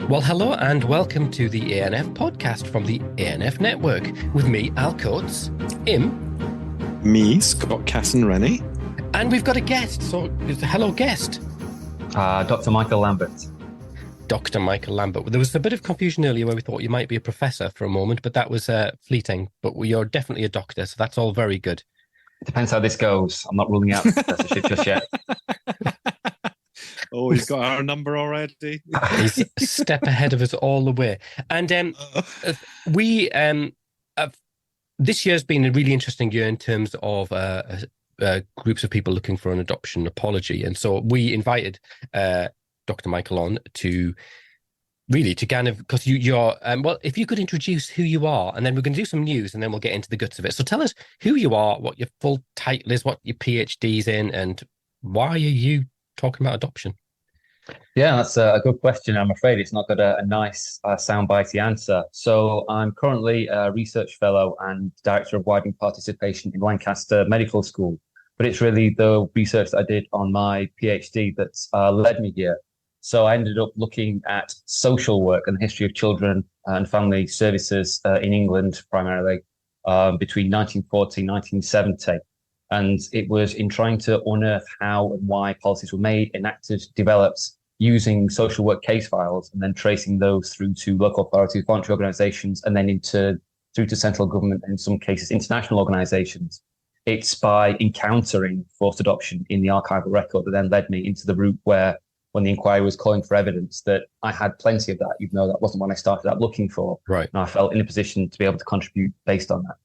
Well, hello and welcome to the ANF podcast from the ANF network with me, Al Coates, Im, me, Scott Casson-Rennie, and we've got a guest. So, hello, guest. Dr. Michael Lambert. Dr. Michael Lambert. There was a bit of confusion earlier where we thought you might be a professor for a moment, but that was fleeting. But you're definitely a doctor, so that's all very good. It depends how this goes. I'm not ruling out professorship just yet. Oh, he's got our number already. He's a step ahead of us all the way. And we this year's been a really interesting year in terms of groups of people looking for an adoption apology. And so we invited Dr. Michael on to kind of, because you're, well, if you could introduce who you are, and then we're going to do some news, and then we'll get into the guts of it. So tell us who you are, what your full title is, what your PhD's in, and why are you talking about adoption? Yeah, that's a good question. I'm afraid it's not got a nice soundbitey answer. So I'm currently a research fellow and director of widening participation in Lancaster Medical School. But it's really the research that I did on my PhD that's led me here. So I ended up looking at social work and the history of children and family services in England, primarily between 1940 and 1970. And it was in trying to unearth how and why policies were made, enacted, developed, using social work case files, and then tracing those through to local authorities, voluntary organizations, and then through to central government, and in some cases, international organizations. It's by encountering forced adoption in the archival record that then led me into the route where, when the inquiry was calling for evidence, that I had plenty of that, even though that wasn't what I started out looking for. Right. And I felt in a position to be able to contribute based on that.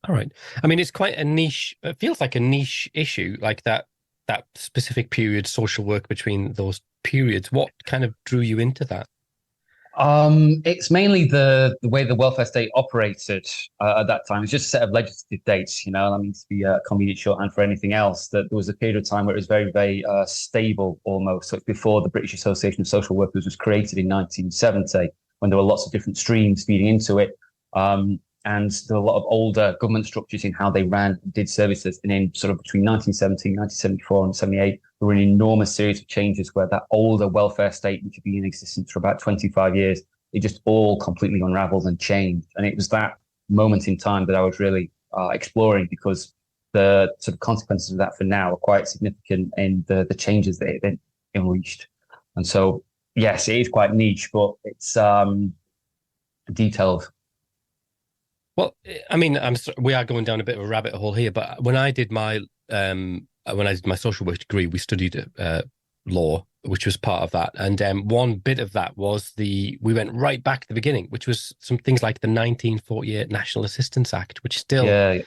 All right. I mean, it's quite a niche, it feels like a niche issue, like that specific period, social work between those periods. What kind of drew you into that? It's mainly the way the welfare state operated at that time. It's just a set of legislative dates, that means to be a convenient shorthand for anything else. That there was a period of time where it was very, very stable almost. So it's before the British Association of Social Workers was created in 1970, when there were lots of different streams feeding into it. And there were a lot of older government structures in how they ran and did services. And in sort of between 1970, 1974 and 78, there were an enormous series of changes where that older welfare state, which had been in existence for about 25 years, it just all completely unraveled and changed. And it was that moment in time that I was really exploring, because the sort of consequences of that for now are quite significant in the changes that it unleashed. And so, yes, it is quite niche, but it's detailed. Well, I mean, we are going down a bit of a rabbit hole here, but when I did my social work degree, we studied law, which was part of that. And one bit of that was we went right back to the beginning, which was some things like the 1948 National Assistance Act, which is still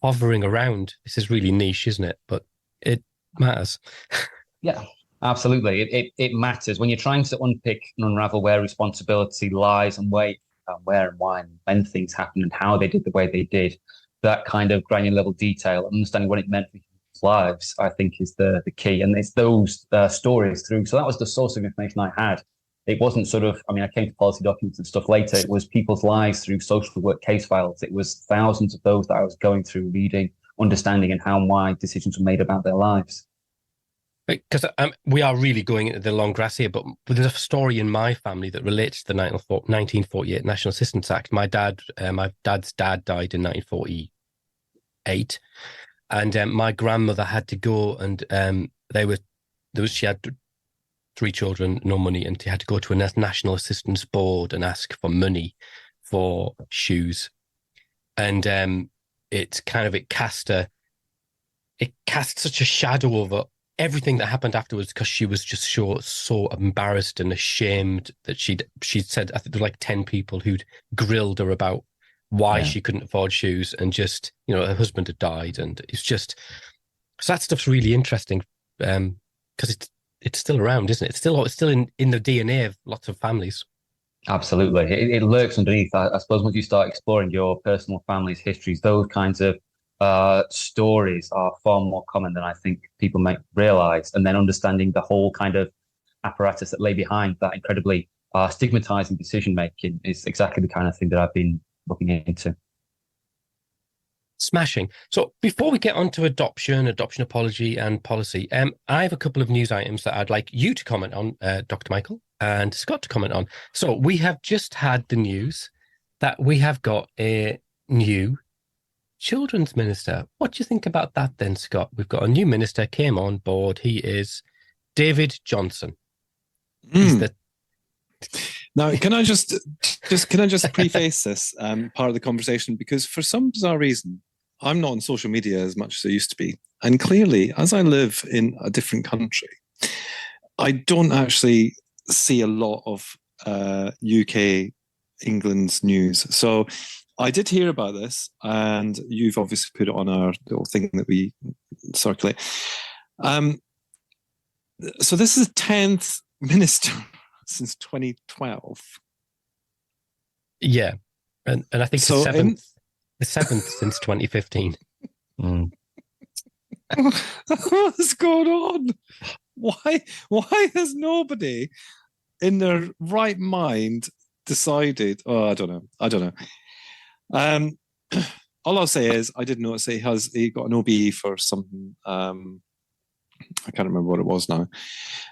hovering around. This is really niche, isn't it? But it matters. Yeah, absolutely. It matters when you're trying to unpick and unravel where responsibility lies and where and why and when things happened and how they did the way they did. That kind of granular level detail, understanding what it meant for people's lives, I think is the key. And it's those stories through. So that was the source of information I had. It wasn't I came to policy documents and stuff later. It was people's lives through social work case files. It was thousands of those that I was going through, reading, understanding, and how and why decisions were made about their lives. Because we are really going into the long grass here, but there's a story in my family that relates to the 1948 National Assistance Act. My dad's dad died in 1948, and my grandmother had to go, and she had 3 children, no money, and she had to go to a National Assistance Board and ask for money for shoes, and it cast such a shadow over everything that happened afterwards, because she was just so embarrassed and ashamed that she'd said, I think there were like 10 people who'd grilled her about why she couldn't afford shoes, and just, her husband had died, and it's just, so that stuff's really interesting, because it's still around, isn't it? It's still in the DNA of lots of families. Absolutely. It lurks underneath. I suppose once you start exploring your personal family's histories, those kinds of stories are far more common than I think people might realize. And then understanding the whole kind of apparatus that lay behind that incredibly stigmatizing decision making is exactly the kind of thing that I've been looking into. Smashing. So before we get on to adoption apology and policy, I have a couple of news items that I'd like you to comment on, Dr. Michael. and Scott to comment on. So we have just had the news that we have got a new children's minister. What do you think about that then, Scott? We've got a new minister came on board. He is David Johnson. He's the Now, can I just preface this part of the conversation, because for some bizarre reason, I'm not on social media as much as I used to be. And clearly, as I live in a different country, I don't actually see a lot of UK, England's news. So I did hear about this, and you've obviously put it on our little thing that we circulate. So this is the 10th minister since 2012. Yeah. And I think So the seventh since 2015. What's going on? Why has nobody in their right mind decided? Oh, I don't know. All I'll say is I did notice he got an OBE for something. I can't remember what it was now.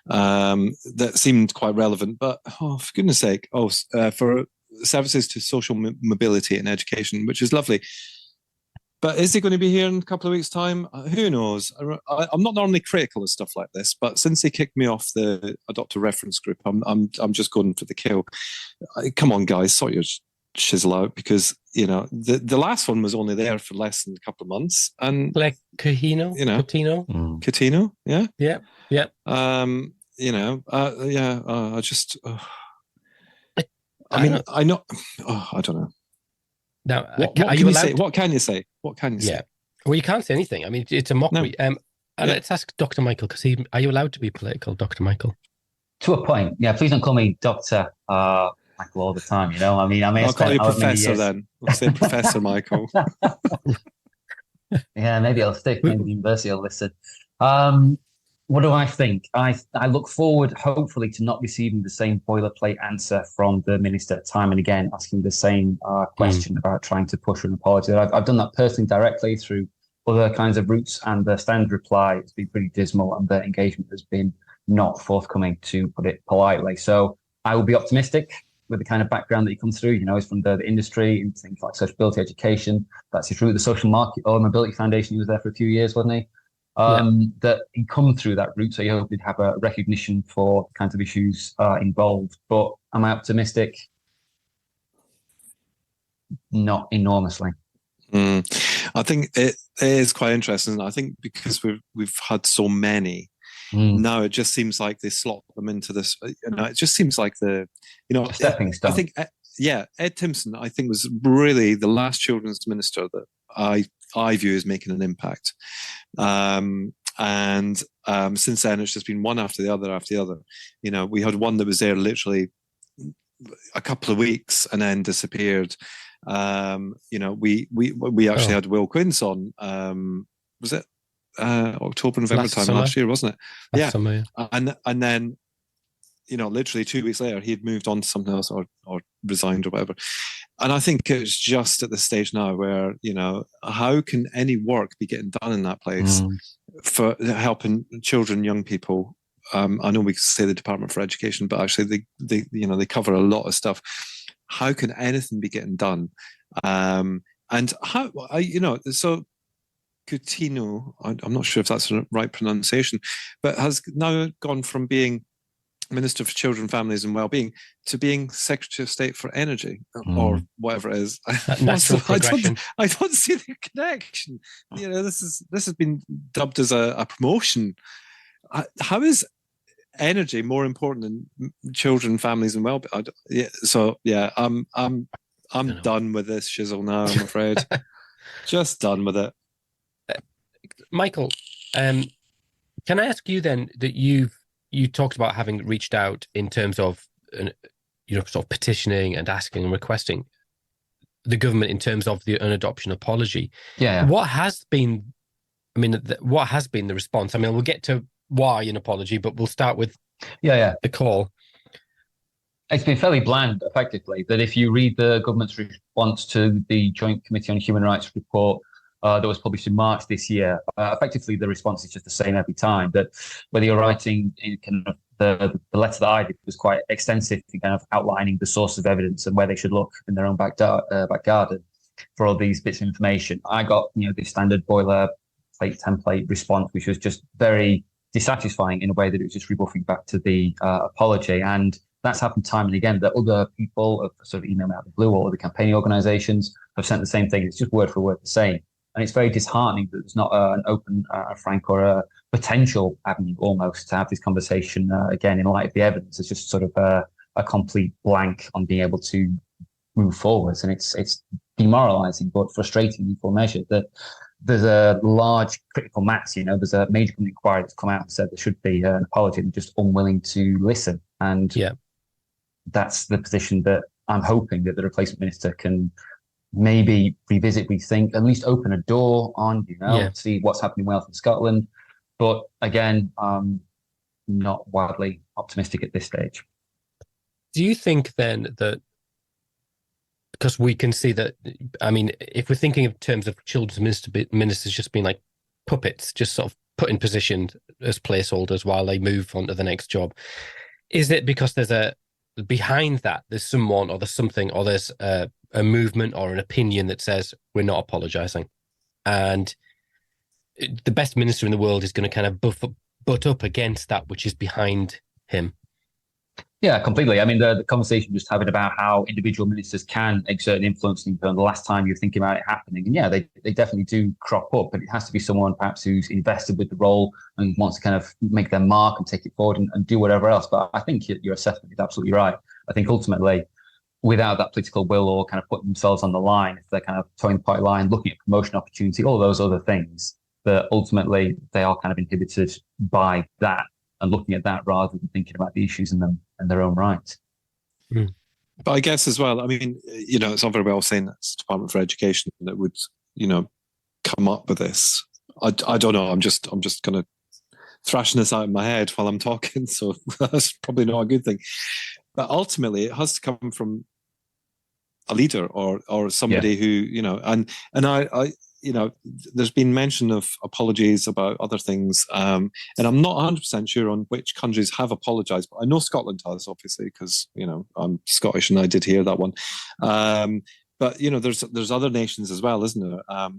That seemed quite relevant, but for goodness sake, for services to social mobility and education, which is lovely. But is he going to be here in a couple of weeks' time? Who knows? I'm not normally critical of stuff like this, but since they kicked me off the adopter reference group, I'm just going for the kill. Come on, guys, sort your shizzle out, because the last one was only there for less than a couple of months, and Like Coutinho, Coutinho, yeah. I just. I know. I don't know. Now, what can you say? What can you say? Yeah. Well, you can't say anything. I mean, it's a mockery. No. Let's ask Dr. Michael, because are you allowed to be political, Dr. Michael? To a point. Yeah, please don't call me Dr. Michael all the time, I mean, I'll call you Professor then. I'll say Professor Michael. Yeah, maybe I'll stick. Maybe the university will listen. What do I think? I look forward, hopefully, to not receiving the same boilerplate answer from the minister time and again, asking the same question about trying to push an apology. I've done that personally directly through other kinds of routes, and the standard reply has been pretty dismal, and the engagement has been not forthcoming, to put it politely. So I will be optimistic with the kind of background that he comes through. He's from the industry and things like sociability education. That's his route, the social market or mobility foundation. He was there for a few years, wasn't he? That he come through that route, so you hope he'd have a recognition for the kinds of issues involved. But am I optimistic? Not enormously. I think it is quite interesting. I think because we've had so many, now it just seems like they slot them into this. It just seems like stepping stone. I think Ed Timpson, I think, was really the last children's minister that I view as making an impact. And since then, it's just been one after the other. We had one that was there literally a couple of weeks and then disappeared. We actually had Will Quince on. Was it October, November time last year, wasn't it? Last summer, yeah. And then literally 2 weeks later, he had moved on to something else or resigned or whatever. And I think it's just at the stage now where, how can any work be getting done in that place for helping children, young people? I know we say the Department for Education, but actually they cover a lot of stuff. How can anything be getting done? And how, so Coutinho, I'm not sure if that's the right pronunciation, but has now gone from being Minister for Children, Families and Wellbeing to being Secretary of State for Energy or whatever it is. I don't see the connection. This has been dubbed as a promotion. How is energy more important than children, families and wellbeing? I'm done with this shizzle now, I'm afraid. Just done with it. Michael, can I ask you then that you talked about having reached out in terms of, sort of petitioning and asking and requesting the government in terms of an adoption apology. Yeah. What has been the response? I mean, we'll get to why an apology, but we'll start with the call. It's been fairly bland, effectively, that if you read the government's response to the Joint Committee on Human Rights report that was published in March this year, effectively the response is just the same every time, that whether you're writing in kind of the letter that I did was quite extensive, kind of outlining the source of evidence and where they should look in their own back garden for all these bits of information. I got, the standard boilerplate template response, which was just very dissatisfying in a way that it was just rebuffing back to the apology. And that's happened time and again, that other people have sort of emailed me out of the blue, or other campaigning organizations have sent the same thing. It's just word for word the same. And it's very disheartening that there's not an open, frank, or a potential avenue almost to have this conversation again in light of the evidence. It's just sort of a complete blank on being able to move forwards. And it's demoralizing but frustrating in equal measure that there's a large critical mass. There's a major inquiry that's come out and said there should be an apology, and just unwilling to listen. And that's the position that I'm hoping that the replacement minister can maybe revisit, rethink, at least open a door on, see what's happening in Wales and Scotland. But again, I'm not wildly optimistic at this stage. Do you think then that, because we can see that, I mean, if we're thinking in terms of children's ministers just being like puppets, just sort of put in position as placeholders while they move on to the next job, is it because behind that, there's someone or there's something, or there's a movement or an opinion that says we're not apologizing, and the best minister in the world is going to kind of butt up against that which is behind him? Yeah, completely. I mean, the conversation just having about how individual ministers can exert an influence in the last time you're thinking about it happening. And yeah, they definitely do crop up, but it has to be someone perhaps who's invested with the role and wants to kind of make their mark and take it forward and do whatever else. But I think your assessment is absolutely right. I think ultimately, without that political will, or kind of putting themselves on the line, if they're kind of towing the party line, looking at promotion opportunity, all those other things, that ultimately they are kind of inhibited by that, and looking at that rather than thinking about the issues in them and their own right. But I guess as well, I mean, it's not very well saying that it's the Department for Education that would, come up with this. I don't know. I'm just kind of thrashing this out in my head while I'm talking, so that's probably not a good thing. But ultimately, it has to come from a leader or somebody who, and I there's been mention of apologies about other things, and I'm not 100% sure on which countries have apologized, but I know Scotland has, obviously, because I'm Scottish and I did hear that one. But there's other nations as well, isn't there?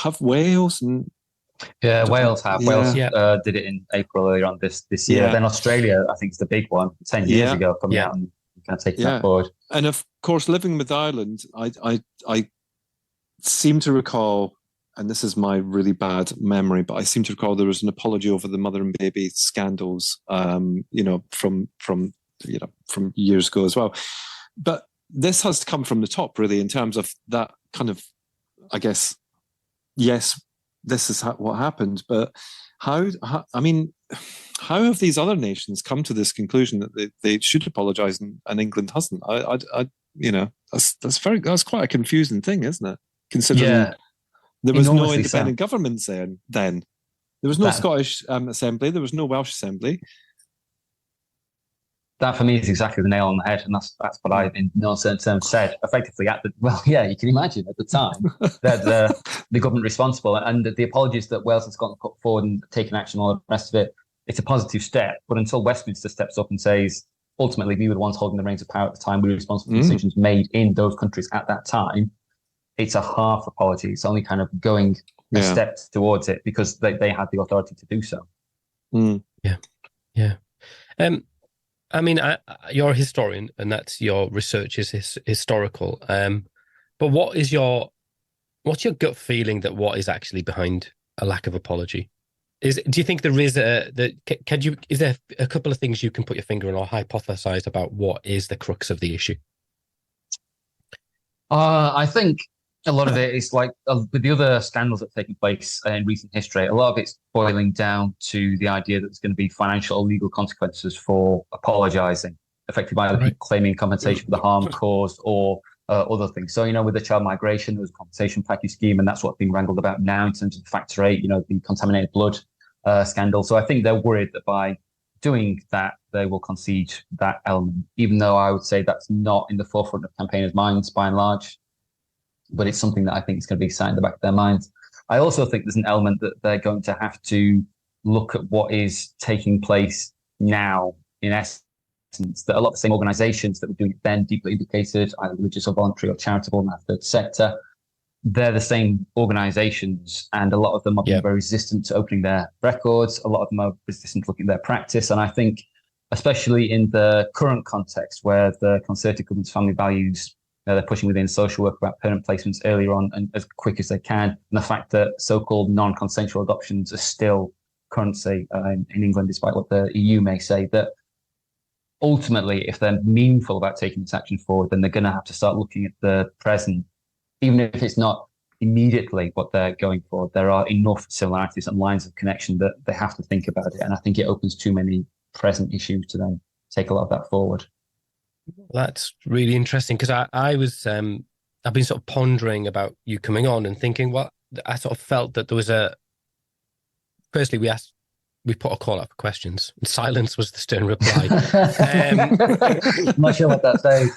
Have Wales and Wales have. Wales did it in April earlier on this year. Then Australia, I think, is the big one, 10 years ago, coming out and kind of taking that forward. And of course, living with Ireland, I seem to recall, and this is my really bad memory, but I seem to recall there was an apology over the mother and baby scandals, from years ago as well. But this has to come from the top, really, in terms of that kind of, I guess, yes, this is what happened, but how have these other nations come to this conclusion that they should apologise and England hasn't? That's quite a confusing thing, isn't it? Considering there was no independent government then. There was no Scottish Assembly, there was no Welsh Assembly. That for me is exactly the nail on the head, and that's what I, in no certain terms, said. Effectively, you can imagine at the time that the government responsible, and the apologies that Wales and Scotland put forward and taken action, all the rest of it, it's a positive step. But until Westminster steps up and says, ultimately, we were the ones holding the reins of power at the time, we were responsible for decisions made in those countries at that time, it's a half apology. It's only kind of going a step towards it because they had the authority to do so. Yeah. I mean, you're a historian, and that's your research is historical. But what's your gut feeling that what is actually behind a lack of apology? Do you think there is is there a couple of things you can put your finger on or hypothesize about what is the crux of the issue? I think a lot of it is like with the other scandals that have taken place in recent history, a lot of it's boiling down to the idea that there's going to be financial or legal consequences for apologising, effectively either people claiming compensation for the harm caused or other things. So, with the child migration, there was a compensation package scheme, and that's what's being wrangled about now in terms of Factor 8, the contaminated blood scandal. So I think they're worried that by doing that, they will concede that element, even though I would say that's not in the forefront of campaigners' minds by and large. But it's something that I think is going to be sat in the back of their minds. I also think there's an element that they're going to have to look at what is taking place now, in essence, that a lot of the same organizations that were doing it then, deeply implicated, either religious or voluntary or charitable in that third sector, they're the same organizations, and a lot of them are being very resistant to opening their records. A lot of them are resistant to looking at their practice. And I think, especially in the current context where the Conservative government's family values, they're pushing within social work about permanent placements earlier on and as quick as they can, and the fact that so-called non-consensual adoptions are still currency in England, despite what the EU may say, that ultimately, if they're meaningful about taking this action forward, then they're going to have to start looking at the present. Even if it's not immediately what they're going for, there are enough similarities and lines of connection that they have to think about it. And I think it opens too many present issues to then take a lot of that forward. That's really interesting, because I've been sort of pondering about you coming on and thinking, well, I sort of felt that there was firstly, we put a call out for questions, and silence was the stern reply. I'm not sure what that says.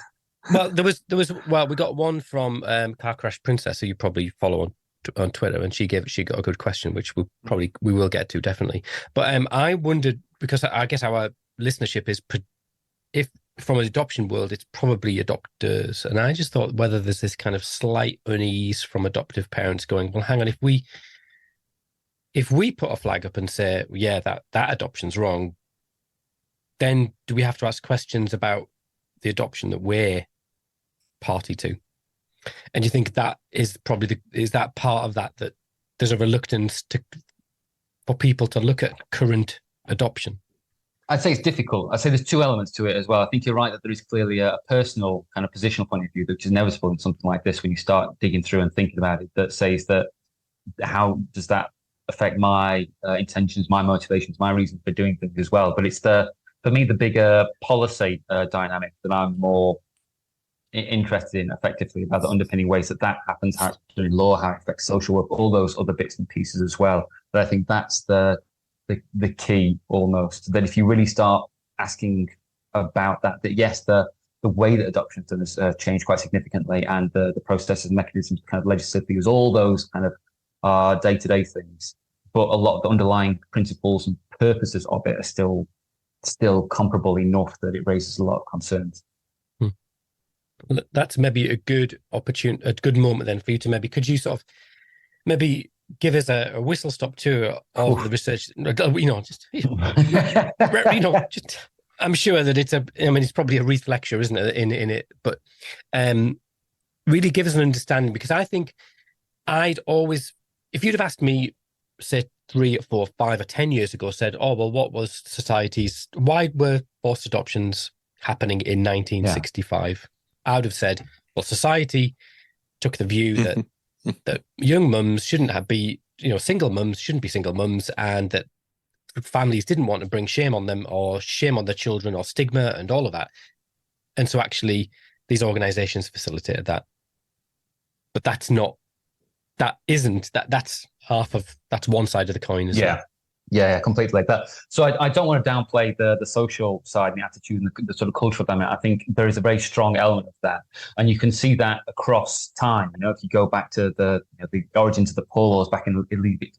Well, we got one from Car Crash Princess, who you probably follow on Twitter, and she got a good question, which we will get to definitely. But I wondered, because I guess our listenership is, if from an adoption world, it's probably adopters, and I just thought whether there's this kind of slight unease from adoptive parents going, well, hang on, if we put a flag up and say, yeah, that adoption's wrong, then do we have to ask questions about the adoption that we're party to? And you think that is probably is that part of that there's a reluctance for people to look at current adoption? I'd say it's difficult. I'd say there's two elements to it as well. I think you're right that there is clearly a personal kind of positional point of view, which is inevitable in something like this when you start digging through and thinking about it, that says that how does that affect my intentions, my motivations, my reasons for doing things as well. But it's for me, the bigger policy dynamic that I'm more interested in, effectively, about the underpinning ways that happens, how it's done in law, how it affects social work, all those other bits and pieces as well. But I think that's the key, almost, that if you really start asking about that yes, the way that adoption has changed quite significantly, and the processes and mechanisms kind of legislatively use all those kind of day-to-day things, but a lot of the underlying principles and purposes of it are still comparable enough that it raises a lot of concerns. That's maybe a good moment then for you to could you sort of maybe give us a whistle stop tour of the research? I'm sure that it's probably a Reith lecture, isn't it, in it? But really give us an understanding, because I think I'd always, if you'd have asked me, say 3 or 4, 5 or 10 years ago, said, oh, well, why were forced adoptions happening in 1965? I would have said, well, society took the view that that young mums single mums shouldn't be single mums, and that families didn't want to bring shame on them or shame on their children or stigma and all of that. And so actually these organizations facilitated that. But that's one side of the coin, isn't it? Yeah, completely like that. So I don't want to downplay the social side and the attitude and the sort of cultural dynamic. I think there is a very strong element of that, and you can see that across time. If you go back to the origins of the poor laws back in the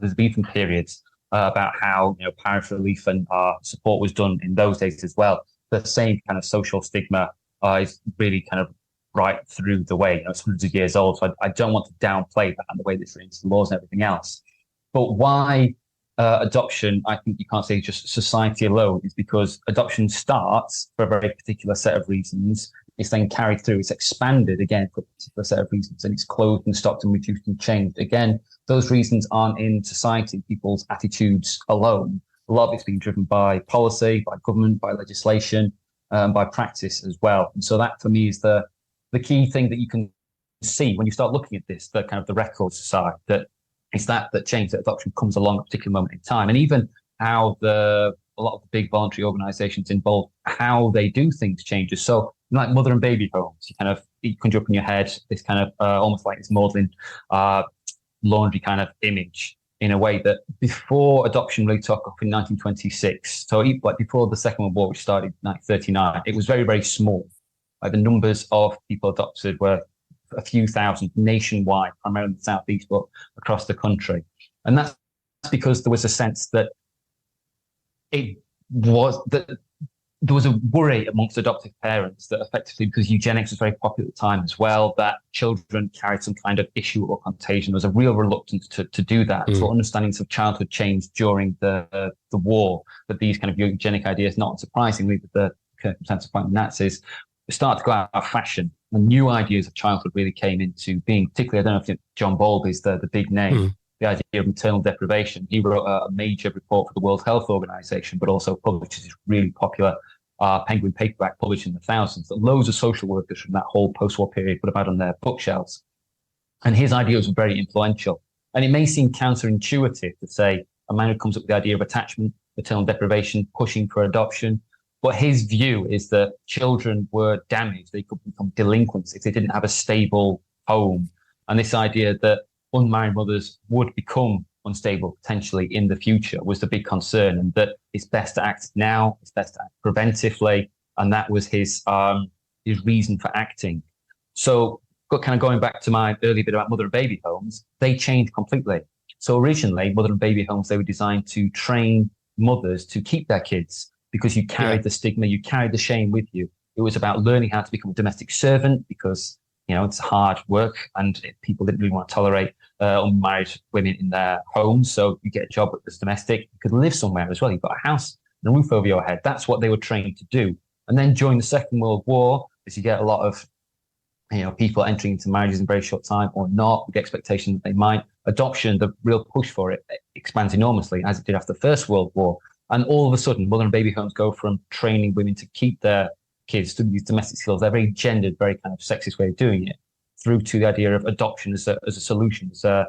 Elizabethan periods, about how parish relief and support was done in those days as well. The same kind of social stigma is really kind of right through the way. It's hundreds of years old, so I don't want to downplay that and the way that it's written into the laws and everything else. But why adoption, I think you can't say just society alone, is because adoption starts for a very particular set of reasons. It's then carried through, it's expanded again for a particular set of reasons, and it's closed and stopped and reduced and changed. Again, those reasons aren't in society, people's attitudes alone. A lot of it's being driven by policy, by government, by legislation, by practice as well. And so that for me is the key thing that you can see when you start looking at this, the kind of the records side, that it's that change, that adoption comes along at a particular moment in time. And even how a lot of the big voluntary organizations involved, how they do things changes. So like mother and baby homes, you conjure up in your head this kind of almost like this modeling laundry kind of image, in a way that before adoption really took off in 1926, so like before the Second World War, which started in 1939, it was very, very small. Like the numbers of people adopted were a few thousand nationwide, primarily in the southeast, but across the country. And that's because there was a sense that was that there was a worry amongst adoptive parents that effectively, because eugenics was very popular at the time as well, that children carried some kind of issue or contagion. There was a real reluctance to do that. So understandings of childhood changed during the war, that these kind of eugenic ideas, not surprisingly, with the circumstance of fighting Nazis, started to go out of fashion. And new ideas of childhood really came into being, particularly, I don't know if John Bowlby's the big name, the idea of maternal deprivation. He wrote a major report for the World Health Organization, but also published this really popular Penguin paperback published in the thousands that loads of social workers from that whole post-war period would have had on their bookshelves. And his ideas were very influential. And it may seem counterintuitive to say a man who comes up with the idea of attachment, maternal deprivation, pushing for adoption. But his view is that children were damaged. They could become delinquents if they didn't have a stable home. And this idea that unmarried mothers would become unstable potentially in the future was the big concern, and that it's best to act now, it's best to act preventively. And that was his reason for acting. So kind of going back to my earlier bit about mother and baby homes, they changed completely. So originally, mother and baby homes, they were designed to train mothers to keep their kids, because you carried the stigma, you carried the shame with you. It was about learning how to become a domestic servant, because it's hard work and people didn't really want to tolerate unmarried women in their homes. So you get a job as domestic, you could live somewhere as well. You've got a house and a roof over your head. That's what they were trained to do. And then during the Second World War, as you get a lot of people entering into marriages in a very short time or not, with the expectation that they might, adoption, the real push for it expands enormously, as it did after the First World War. And all of a sudden, mother and baby homes go from training women to keep their kids to these domestic skills, they're very gendered, very kind of sexist way of doing it, through to the idea of adoption as a solution, as a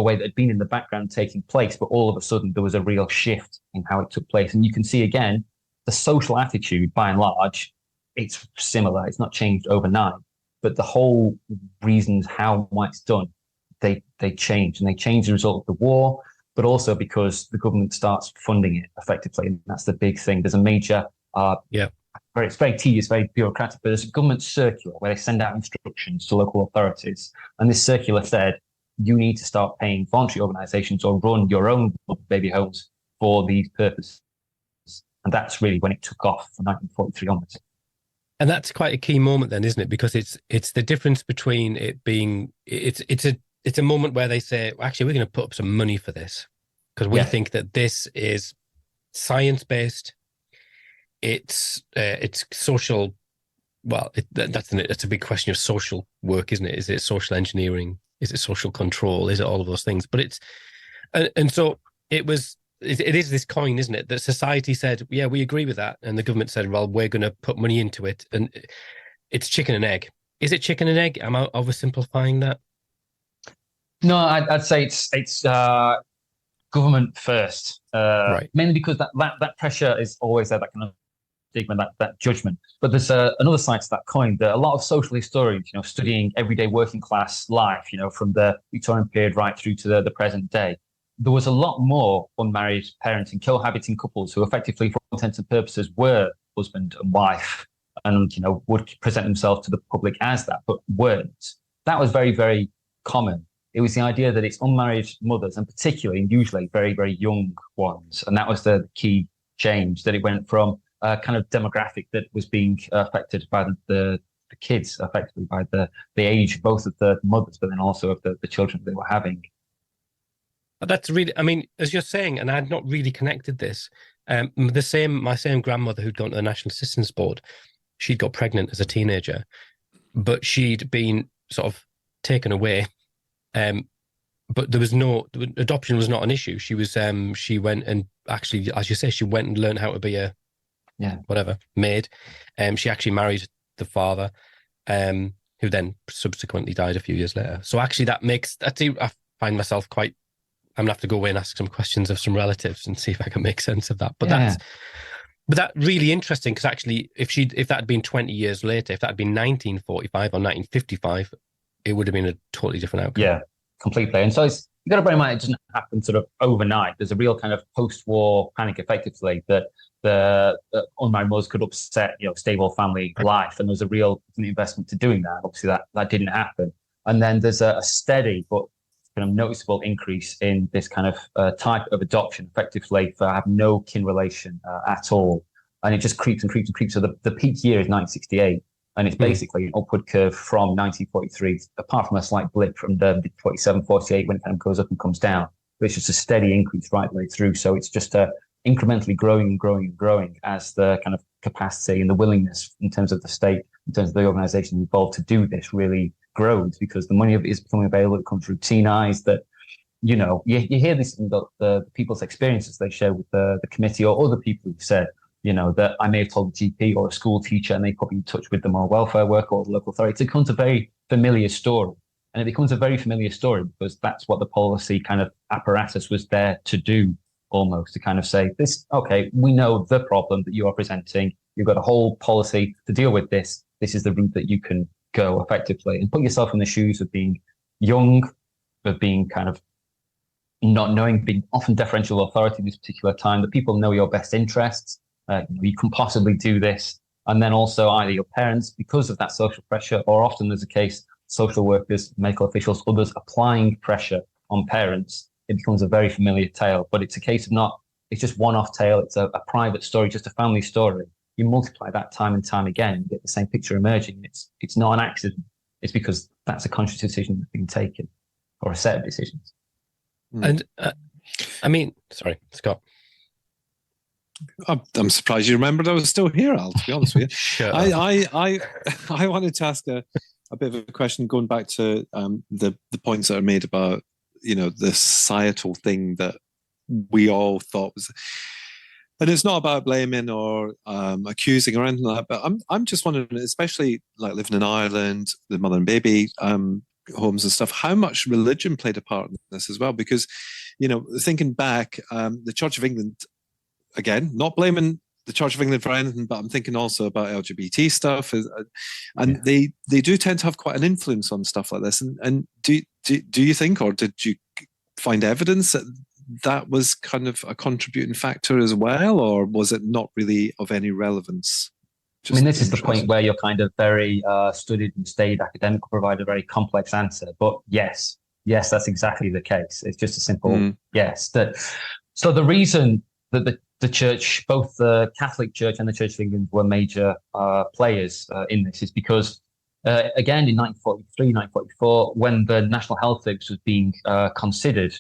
way that had been in the background taking place, but all of a sudden there was a real shift in how it took place. And you can see again, the social attitude, by and large, it's similar. It's not changed overnight, but the whole reasons how why it's done, they change, and they change as a result of the war, but also because the government starts funding it effectively, and that's the big thing. There's a major it's very tedious, very bureaucratic, but there's a government circular where they send out instructions to local authorities. And this circular said, you need to start paying voluntary organisations or run your own baby homes for these purposes. And that's really when it took off from 1943 onwards. And that's quite a key moment then, isn't it? Because it's the difference between it being, it's a moment where they say, well, actually, we're going to put up some money for this because we think that this is science-based. It's social. Well, that's a big question of social work, isn't it? Is it social engineering? Is it social control? Is it all of those things? But it's, and so it is this coin, isn't it? That society said, yeah, we agree with that. And the government said, well, we're going to put money into it. And it's chicken and egg. Is it chicken and egg? Am I oversimplifying that? No, I'd say it's government first. Right. Mainly because that pressure is always there, that kind of stigma, that judgment. But there's another side to that coin, that a lot of social historians, studying everyday working class life, from the Victorian period right through to the present day, there was a lot more unmarried parenting, cohabiting couples who effectively, for all intents and purposes, were husband and wife and, would present themselves to the public as that, but weren't. That was very, very common. It was the idea that it's unmarried mothers, and particularly and usually very, very young ones. And that was the key change, that it went from a kind of demographic that was being affected by the kids, effectively by the age, both of the mothers, but then also of the children they were having. That's really, I mean, as you're saying, and I had not really connected this, my same grandmother who'd gone to the National Assistance Board, she'd got pregnant as a teenager, but she'd been sort of taken away. But adoption was not an issue. She went and actually, as you say, she went and learned how to be a maid. She actually married the father, who then subsequently died a few years later. So actually I find myself quite, I'm going to have to go away and ask some questions of some relatives and see if I can make sense of that. But that's really interesting, because actually if that had been 20 years later, if that had been 1945 or 1955, it would have been a totally different outcome. Yeah, completely. And so you got to bear in mind, it doesn't happen sort of overnight. There's a real kind of post-war panic, effectively, that the unmarried mothers could upset, stable family life. And there's a real investment to doing that. Obviously, that didn't happen. And then there's a steady but kind of noticeable increase in this kind of type of adoption, effectively, for have no kin relation at all. And it just creeps and creeps and creeps. So the peak year is 1968, and it's basically an upward curve from 1943, apart from a slight blip from the 47, 48, when it kind of goes up and comes down. But it's just a steady increase right the way through. So it's just incrementally growing and growing and growing as the kind of capacity and the willingness in terms of the state, in terms of the organization involved to do this really grows, because the money of it is becoming available. It comes routinized. That, you know, you hear this in the people's experiences they share with the committee or other people who've said, you know, that I may have told a GP or a school teacher and they put me in touch with them or a welfare worker or the local authority. It becomes a very familiar story. And it becomes a very familiar story because that's what the policy kind of apparatus was there to do, almost, to kind of say, this, okay, we know the problem that you are presenting. You've got a whole policy to deal with this. This is the route that you can go effectively, and put yourself in the shoes of being young, of being kind of not knowing, being often deferential authority at this particular time, that people know your best interests. You can possibly do this. And then also either your parents, because of that social pressure, or often there's a case, social workers, medical officials, others applying pressure on parents. It becomes a very familiar tale, but it's a case of not, it's just one-off tale. It's a private story, just a family story. You multiply that time and time again, and you get the same picture emerging. It's not an accident. It's because that's a conscious decision that's been taken, or a set of decisions. And I mean, sorry, Scott. I'm surprised you remembered I was still here, Al, to be honest with you. Sure. I wanted to ask a bit of a question, going back to the points that are made about, you know, the societal thing that we all thought was, and it's not about blaming or accusing or anything like that, but I'm just wondering, especially like living in Ireland, the mother and baby homes and stuff, how much religion played a part in this as well? Because, you know, thinking back, the Church of England, again, not blaming the Church of England for anything, but I'm thinking also about LGBT stuff, and they do tend to have quite an influence on stuff like this. And do you think, or did you find evidence that was kind of a contributing factor as well, or was it not really of any relevance? I mean, this is the point where you're kind of very studied and staid academic, provide a very complex answer. But yes, that's exactly the case. It's just a simple yes. So the reason that the church, both the Catholic Church and the Church of England, were major players in this is because, again, in 1943, 1944, when the National Health Service was being considered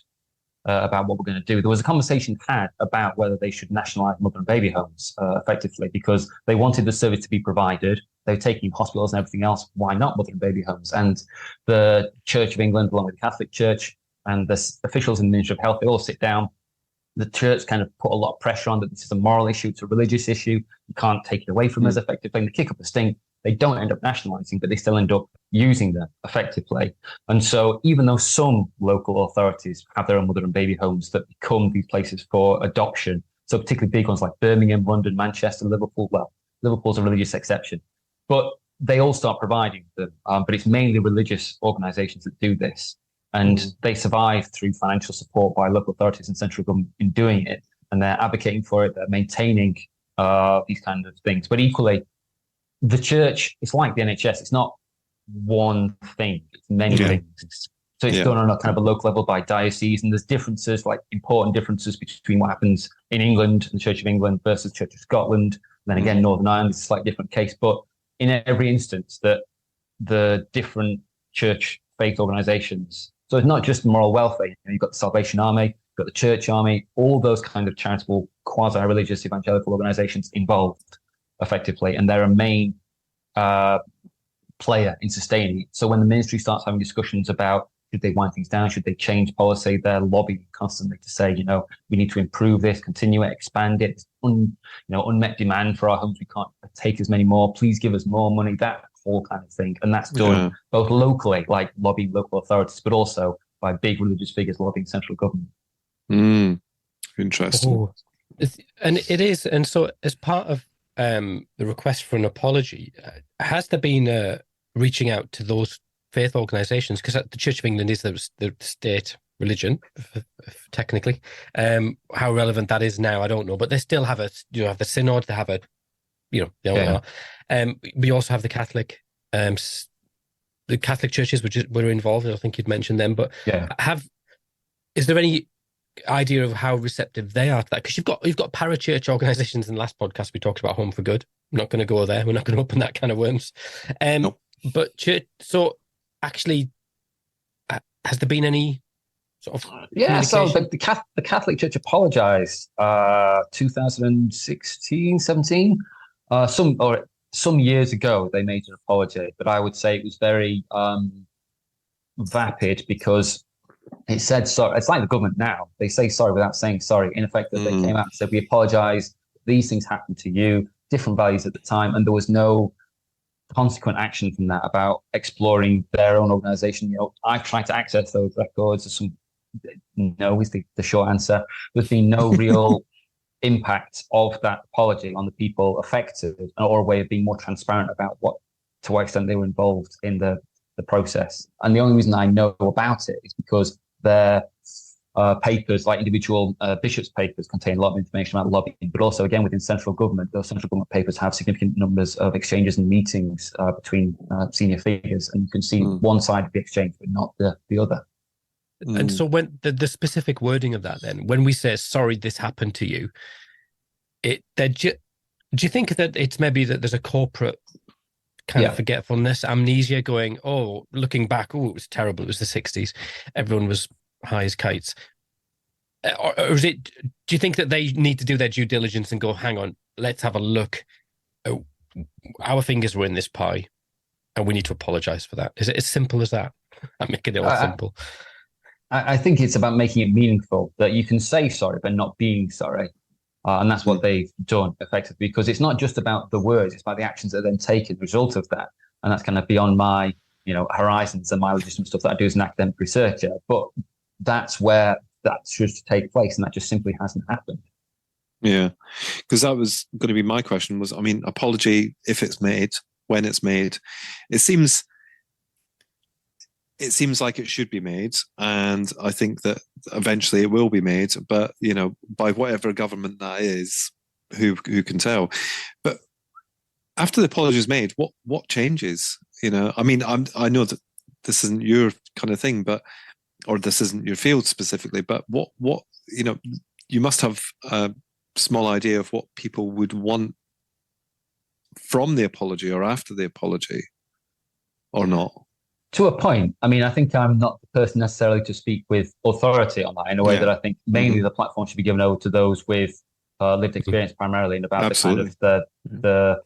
about what we're going to do, there was a conversation had about whether they should nationalise mother and baby homes effectively, because they wanted the service to be provided. They were taking hospitals and everything else. Why not mother and baby homes? And the Church of England, along with the Catholic Church and the officials in the Ministry of Health, they all sit down. The church kind of put a lot of pressure on that this is a moral issue, it's a religious issue. You can't take it away from us effectively. And they kick up a stink. They don't end up nationalising, but they still end up using them effectively. And so even though some local authorities have their own mother and baby homes that become these places for adoption, so particularly big ones like Birmingham, London, Manchester, Liverpool, well, Liverpool's a religious exception, but they all start providing them. But it's mainly religious organisations that do this. And they survive through financial support by local authorities and central government in doing it. And they're advocating for it, they're maintaining these kind of things. But equally, the church, it's like the NHS, it's not one thing, it's many things. So it's done on a kind of a local level by diocese, and there's differences, like important differences between what happens in England, the Church of England versus Church of Scotland. And then again, Northern Ireland is a slightly different case. But in every instance, that the different church faith organisations, so it's not just moral welfare. You've got the Salvation Army, you've got the Church Army, all those kind of charitable, quasi-religious evangelical organisations involved effectively, and they're a main player in sustaining it. So when the ministry starts having discussions about should they wind things down, should they change policy, they're lobbying constantly to say, you know, we need to improve this, continue it, expand it. Unmet demand for our homes. We can't take as many more. Please give us more money. That whole kind of thing. And that's done both locally, like lobbying local authorities, but also by big religious figures lobbying central government. Interesting. And it is. And so as part of the request for an apology, has there been a reaching out to those faith organisations? Because the Church of England is the state religion, technically. How relevant that is now, I don't know. But they still have have the synod, they have we also have the Catholic the Catholic churches were involved. I think you'd mentioned them, but Yeah. Is there any idea of how receptive they are to that? Because you've got parachurch organisations. In the last podcast, we talked about Home for Good. I'm not going to go there. We're not going to open that can of worms. Nope. But church. So actually, has there been any sort of So the Catholic Church apologized 2016, 17. Some years ago they made an apology, but I would say it was very vapid, because it said sorry. It's like the government now. They say sorry without saying sorry. In effect, that they came out and said, we apologize. These things happened to you, different values at the time, and there was no consequent action from that about exploring their own organization. I've tried to access those records. No is the short answer. There's been no real impact of that apology on the people affected, or a way of being more transparent about to what extent they were involved in the process. And the only reason I know about it is because their papers, like individual bishops' papers, contain a lot of information about lobbying, but also, again, within central government, those central government papers have significant numbers of exchanges and meetings between senior figures, and you can see one side of the exchange, but not the other. And so when the specific wording of that, then, when we say, sorry, this happened to you, do you think that it's maybe that there's a corporate kind of forgetfulness, amnesia, going, looking back, it was terrible, it was the 60s, everyone was high as kites? Or is it, do you think that they need to do their due diligence and go, hang on, let's have a look, our fingers were in this pie and we need to apologize for that? Is it as simple as that? I'm making it all simple. I think it's about making it meaningful, that you can say sorry but not being sorry. And that's what they've done effectively, because it's not just about the words, it's about the actions that are then taken as a result of that. And that's kind of beyond my, horizons and my legitimate stuff that I do as an academic researcher. But that's where that should take place, and that just simply hasn't happened. Yeah, because that was going to be my question was, apology, if it's made, when it's made, it seems like it should be made, and I think that eventually it will be made, but by whatever government that is, who can tell? But after the apology is made, what changes? I know that this isn't your kind of thing, or this isn't your field specifically, but what you must have a small idea of what people would want from the apology or after the apology, or not. To a point. I think I'm not the person necessarily to speak with authority on that, in a way that I think mainly the platform should be given over to those with lived experience primarily, and about Absolutely. the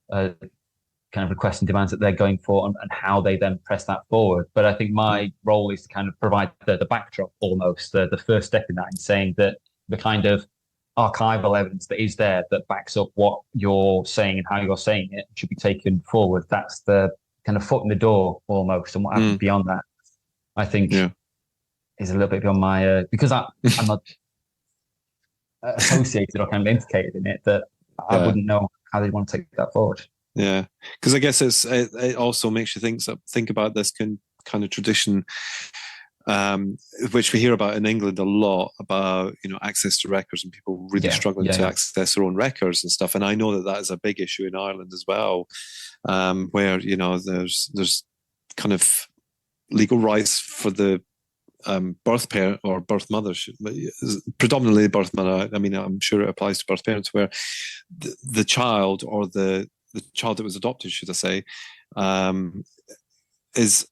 kind of requests and demands that they're going for, and how they then press that forward. But I think my role is to kind of provide the backdrop, almost the first step in that, in saying that the kind of archival evidence that is there that backs up what you're saying and how you're saying it should be taken forward. That's the kind of foot in the door almost, and what happens beyond that, I think, is a little bit beyond my because I'm not associated or kind of implicated in it, that I wouldn't know how they want to take that forward. Yeah, because I guess it also makes you think about this kind of tradition, which we hear about in England a lot, about access to records and people really struggling to access their own records and stuff. And I know that is a big issue in Ireland as well, where there's kind of legal rights for the birth parent or birth mother, predominantly birth mother. I'm sure it applies to birth parents, where the child, or the child that was adopted, should I say, is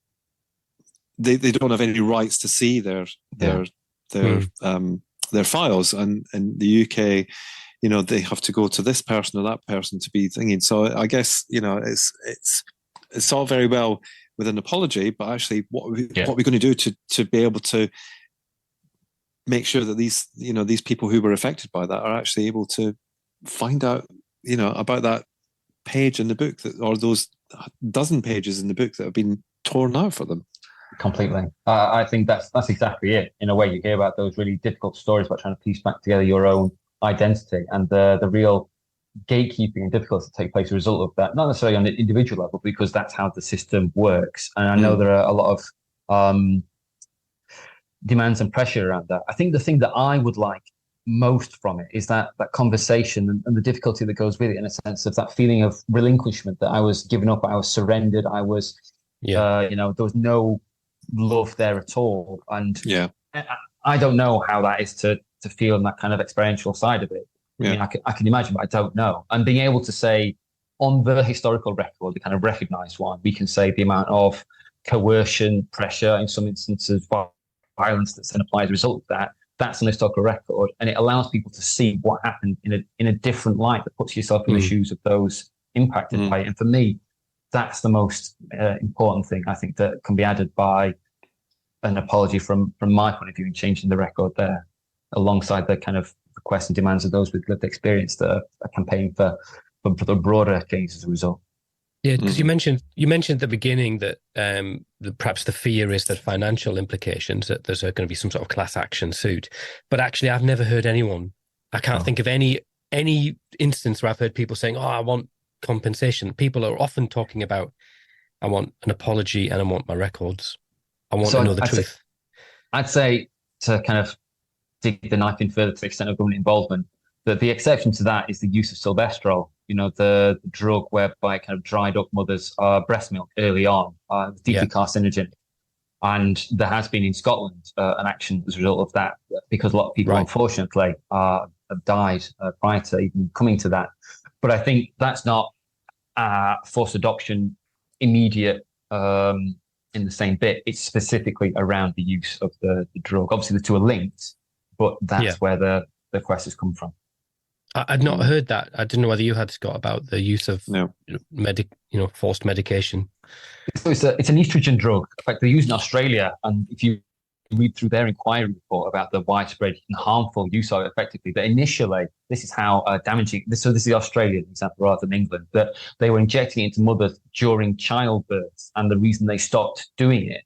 they don't have any rights to see their files, and in the UK, they have to go to this person or that person to be thinking. So I guess it's all very well with an apology, but actually, what are we going to do to be able to make sure that these people who were affected by that are actually able to find out about that page in the book, or those dozen pages in the book that have been torn out for them. Completely. I think that's exactly it. In a way, you hear about those really difficult stories about trying to piece back together your own identity, and the real gatekeeping and difficulties that take place as a result of that, not necessarily on an individual level, because that's how the system works. And I know there are a lot of demands and pressure around that. I think the thing that I would like most from it is that conversation and the difficulty that goes with it, in a sense of that feeling of relinquishment, that I was given up, I was surrendered, I was Yeah. There was no love there at all. And Yeah. I don't know how that is to feel in that kind of experiential side of it. I mean, I can imagine, but I don't know. And being able to say on the historical record, the kind of recognized one, we can say the amount of coercion, pressure, in some instances, violence that's then applied as a result of that. That's an historical record, and it allows people to see what happened in a different light that puts yourself in the shoes of those impacted by it. And for me, that's the most important thing I think that can be added by an apology from my point of view in changing the record there, alongside the kind of requests and demands of those with lived experience that are campaigning for the broader gains as a result. Yeah, because you mentioned at the beginning that perhaps the fear is that financial implications, that there's going to be some sort of class action suit. But actually, I've never heard anyone. I can't think of any instance where I've heard people saying, "Oh, I want compensation." People are often talking about, "I want an apology and I want my records. I want to know the truth." I'd say, to kind of dig the knife in further to the extent of government involvement, that the exception to that is the use of silvestrol. The drug whereby it kind of dried up mothers' breast milk early on, deeply carcinogenic. And there has been in Scotland an action as a result of that, because a lot of people, unfortunately, have died prior to even coming to that. But I think that's not forced adoption immediate in the same bit. It's specifically around the use of the drug. Obviously, the two are linked, but that's where the request has come from. I'd not heard that. I didn't know whether you had, Scott, about the use of forced medication. So it's an estrogen drug. In fact, they're used in Australia, and if you read through their inquiry report about the widespread and harmful use of it, effectively, that initially this is how damaging. So this is the Australian example rather than England, that they were injecting it into mothers during childbirth, and the reason they stopped doing it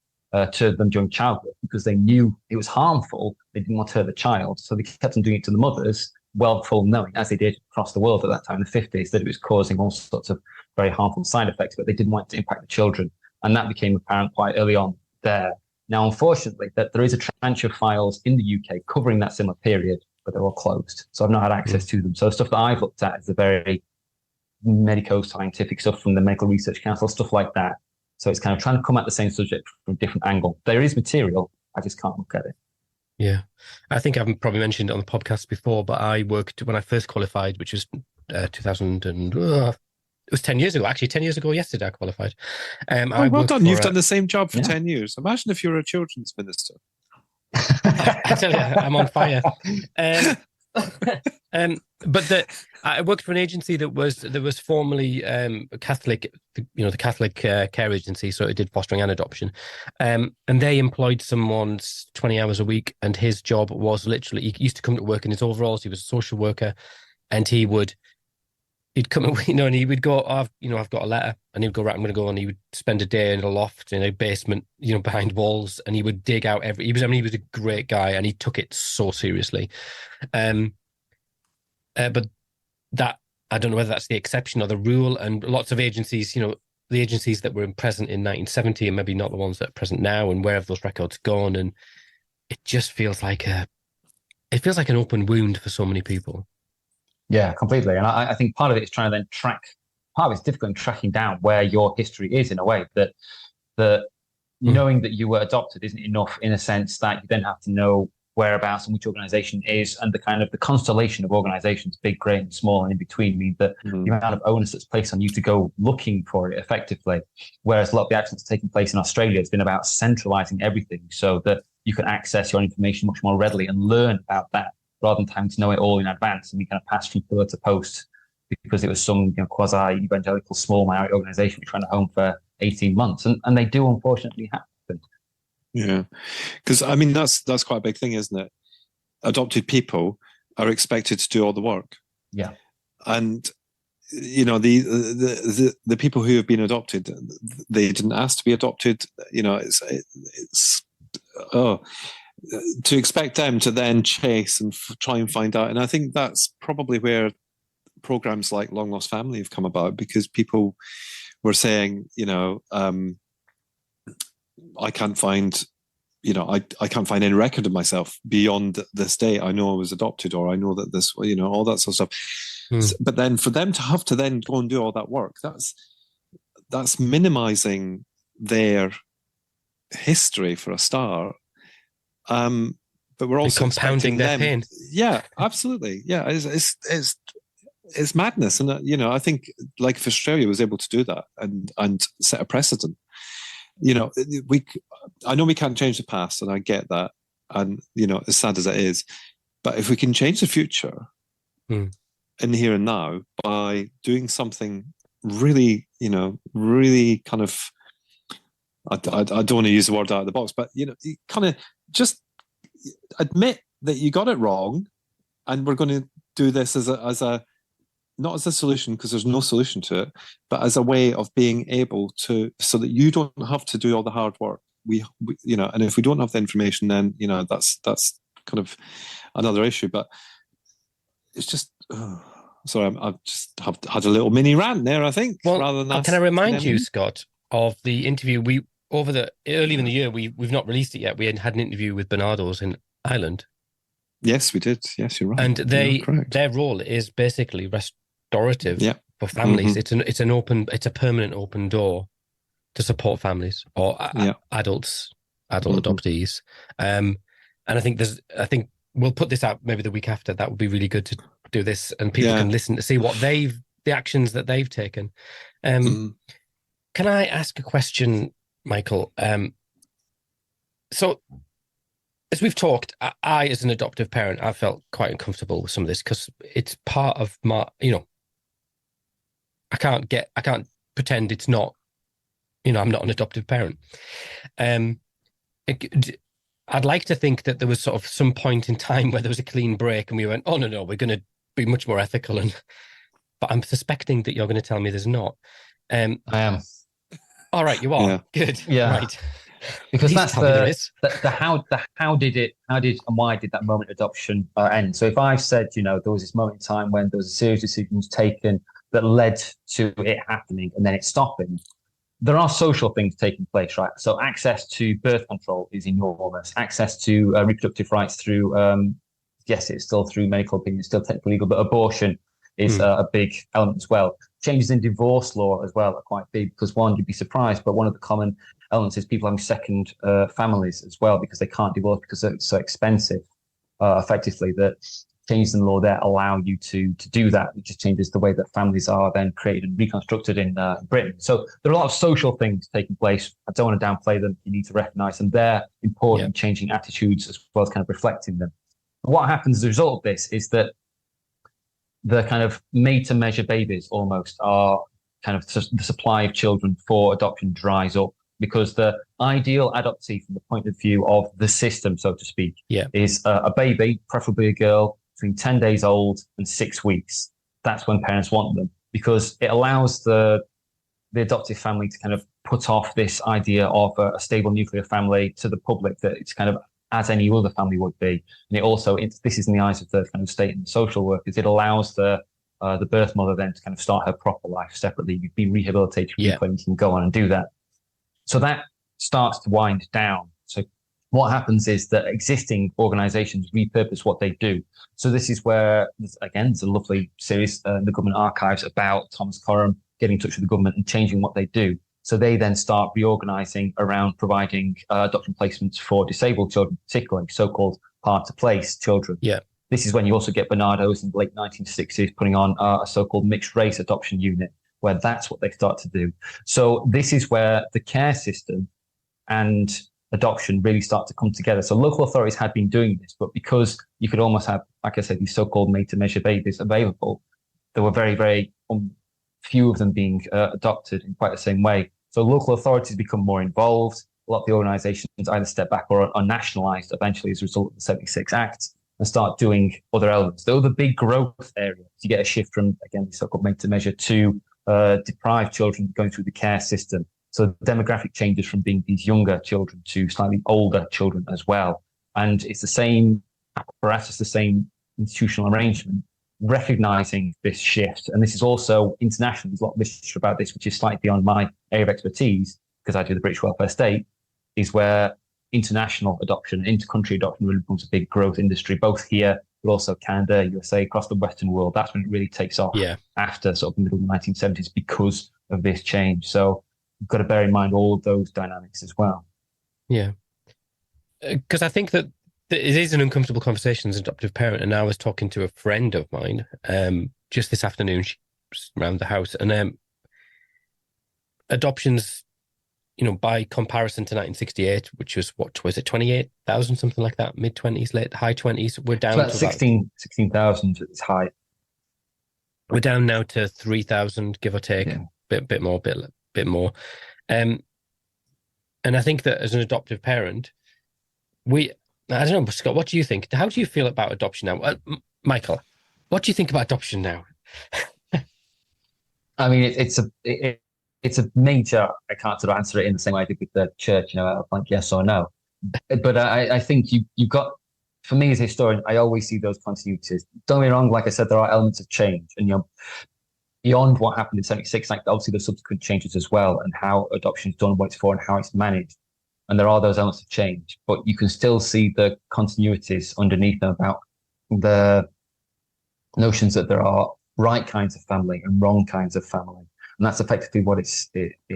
to them during childbirth because they knew it was harmful. They didn't want to hurt the child, so they kept on doing it to the mothers, well full knowing, as they did across the world at that time in the 50s, that it was causing all sorts of very harmful side effects, but they didn't want it to impact the children. And that became apparent quite early on there. Now, unfortunately, that there is a tranche of files in the UK covering that similar period, but they're all closed. So I've not had access to them. So stuff that I've looked at is the very medico-scientific stuff from the Medical Research Council, stuff like that. So it's kind of trying to come at the same subject from a different angle. There is material, I just can't look at it. Yeah, I think I've probably mentioned it on the podcast before, but I worked when I first qualified, which was 2000 and it was 10 years ago. Actually, 10 years ago yesterday I qualified. Well done. You've done the same job for 10 years. Imagine if you were a children's minister. I tell you, I'm on fire. But I worked for an agency that was formerly Catholic, the Catholic care agency, so it did fostering and adoption, and they employed someone 20 hours a week, and his job was literally, he used to come to work in his overalls. He was a social worker, and he'd come, and he would go, I've got a letter, and he'd go, right, I'm going to go, and he would spend a day in a loft in a basement, behind walls, and he would dig out he was a great guy, and he took it so seriously. But that, I don't know whether that's the exception or the rule, and lots of agencies, the agencies that were present in 1970 and maybe not the ones that are present now, and where have those records gone? And it just feels like an open wound for so many people. Yeah, completely. And I think part of it is trying to then part of it's difficult in tracking down where your history is, in a way that knowing that you were adopted isn't enough, in a sense that you then have to know whereabouts and which organization is, and the kind of the constellation of organizations, big, great, and small, and in between, mean that the amount of onus that's placed on you to go looking for it effectively. Whereas a lot of the action that's taking place in Australia has been about centralizing everything so that you can access your information much more readily and learn about that, rather than having to know it all in advance and we kind of pass from pillar to post because it was some quasi-evangelical small minority organization we're trying to home for 18 months. And they do unfortunately happen. Yeah, because I mean that's quite a big thing, isn't it? Adopted people are expected to do all the work. Yeah, and the people who have been adopted, they didn't ask to be adopted. To expect them to then chase and try and find out, and I think that's probably where programs like Long Lost Family have come about, because people were saying, I can't find, I can't find any record of myself beyond this day. I know I was adopted, or I know that this, all that sort of stuff. But then for them to have to then go and do all that work, that's minimizing their history for a start. But we're also compounding their pain. Yeah, absolutely. Yeah, it's madness, and I think like if Australia was able to do that and set a precedent, I know we can't change the past, and I get that, and as sad as it is, but if we can change the future in the here and now by doing something really, really kind of, I don't want to use the word out of the box, but you kind of just admit that you got it wrong, and we're going to do this as a not as a solution, because there's no solution to it, but as a way of being able to, so that you don't have to do all the hard work. We and if we don't have the information, then that's kind of another issue. But it's just sorry, I've just had a little mini rant there, I think. Well, rather than can I remind you, Scott, of the interview earlier in the year, we've not released it yet. We had an interview with Bernardo's in Ireland. Yes, we did. Yes, you're right. And their role is basically restorative for families. Mm-hmm. It's a permanent open door to support families or adult adoptees. And I think we'll put this out maybe the week after. That would be really good to do this, and people can listen to see what the actions that they've taken. Can I ask a question, Michael? So as we've talked, I, as an adoptive parent, I felt quite uncomfortable with some of this because it's part of my, I can't pretend it's not, I'm not an adoptive parent. I'd like to think that there was sort of some point in time where there was a clean break and we went, oh, no, we're going to be much more ethical. But I'm suspecting that you're going to tell me there's not. I am. All right, you are. Yeah. Good. Yeah. Right. Because that's the how did and why did that moment adoption end? So if I've said, there was this moment in time when there was a series of decisions taken that led to it happening and then it stopping, there are social things taking place, right? So access to birth control is enormous. Access to reproductive rights through, yes, it's still through medical opinion, it's still technically legal, but abortion is a big element as well. Changes in divorce law as well are quite big because, one, you'd be surprised, but one of the common elements is people having second families as well because they can't divorce because it's so expensive. Effectively, that changes in law there allow you to do that. It just changes the way that families are then created and reconstructed in Britain. So there are a lot of social things taking place. I don't want to downplay them. You need to recognise them. They're important in changing attitudes as well as kind of reflecting them. And what happens as a result of this is that the kind of made-to-measure babies almost are kind of the supply of children for adoption dries up because the ideal adoptee from the point of view of the system, so to speak, is a baby, preferably a girl, between 10 days old and 6 weeks. That's when parents want them because it allows the adoptive family to kind of put off this idea of a stable nuclear family to the public that it's kind of as any other family would be. And it also, this is in the eyes of the kind of state and social workers, it allows the birth mother then to kind of start her proper life separately. You've been rehabilitated, you can go on and do that. So that starts to wind down. So what happens is that existing organizations repurpose what they do. So this is where, again, there's a lovely series in the government archives about Thomas Coram getting in touch with the government and changing what they do. So they then start reorganizing around providing adoption placements for disabled children, particularly so-called hard-to-place children. Yeah. This is when you also get Bernardo's in the late 1960s putting on a so-called mixed-race adoption unit, where that's what they start to do. So this is where the care system and adoption really start to come together. So local authorities had been doing this, but because you could almost have, like I said, these so-called made-to-measure babies available, there were very, very few of them being adopted in quite the same way. So local authorities become more involved. A lot of the organizations either step back or are nationalized eventually as a result of the 76 Act and start doing other elements. Though the big growth areas, you get a shift from, again, the so-called made-to-measure to deprived children going through the care system. So demographic changes from being these younger children to slightly older children as well. And it's the same apparatus, the same institutional arrangement, recognizing this shift. And this is also international. There's a lot of literature about this, which is slightly beyond my area of expertise, because I do the British welfare state, is where international adoption, inter-country adoption really becomes a big growth industry, both here, but also Canada, USA, across the Western world. That's when it really takes off after sort of the middle of the 1970s because of this change. So you've got to bear in mind all of those dynamics as well. Yeah. Because I think that it is an uncomfortable conversation as an adoptive parent. And I was talking to a friend of mine just this afternoon. She was around the house, and adoptions, by comparison to 1968, which was, what was it, 28,000, something like that, mid-20s, high 20s, we're down to 16,000 at its height. We're down now to 3,000, give or take, bit more. And I think that as an adoptive parent, I don't know, Scott, what do you think? How do you feel about adoption now? Michael, what do you think about adoption now? I mean, it's a major. I can't sort of answer it in the same way I did with the church, like yes or no. But I think you've got, for me as a historian, I always see those continuities. Don't get me wrong, like I said, there are elements of change, and beyond what happened in 76, like obviously the subsequent changes as well, and how adoption is done, what it's for, and how it's managed. And there are those elements of change, but you can still see the continuities underneath them about the notions that there are right kinds of family and wrong kinds of family. And that's effectively what it's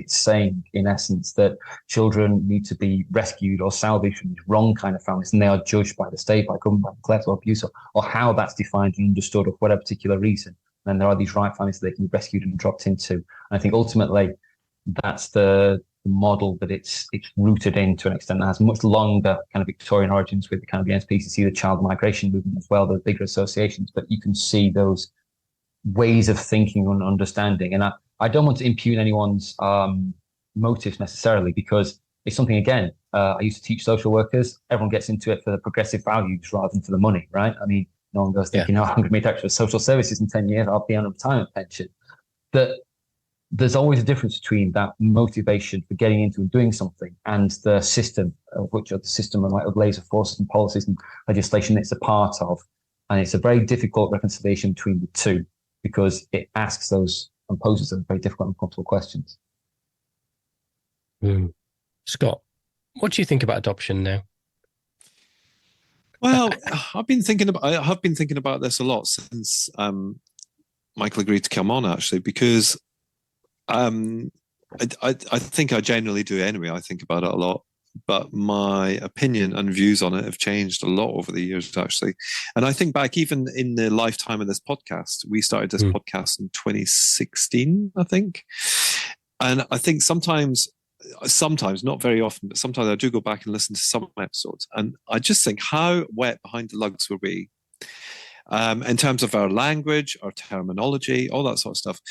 saying, in essence, that children need to be rescued or salvaged from these wrong kind of families, and they are judged by the state, by government, by neglect or abuse, or how that's defined and understood, or for whatever particular reason. And there are these right families that they can be rescued and dropped into. And I think ultimately that's the model that it's rooted in to an extent that has much longer kind of Victorian origins with the kind of the NSPCC, the child migration movement as well, the bigger associations. But you can see those ways of thinking and understanding. And I don't want to impugn anyone's motives necessarily, because it's something, again, I used to teach social workers. Everyone gets into it for the progressive values rather than for the money, right? I mean, no one goes thinking, I'm going to be director of social services in 10 years, I'll be on a retirement pension. There's always a difference between that motivation for getting into and doing something and the system, of laser forces and policies and legislation it's a part of. And it's a very difficult reconciliation between the two, because it asks those and poses those very difficult and uncomfortable questions. Scott, what do you think about adoption now? Well, I have been thinking about this a lot since Michael agreed to come on, actually, because I think I generally do anyway. I think about it a lot, but my opinion and views on it have changed a lot over the years, actually. And I think back even in the lifetime of this podcast, we started this podcast in 2016, I think. And I think sometimes, not very often, but sometimes I do go back and listen to some episodes, and I just think, how wet behind the lugs were we in terms of our language, our terminology, all that sort of stuff.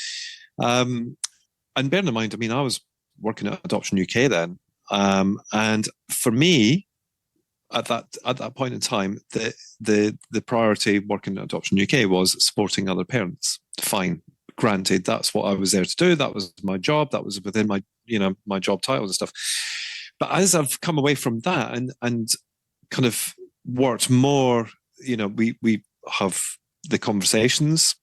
And bearing in mind, I mean, I was working at Adoption UK then, and for me, at that point in time, the priority working at Adoption UK was supporting other parents. Fine, granted, that's what I was there to do. That was my job. That was within my my job titles and stuff. But as I've come away from that and kind of worked more, we have the conversations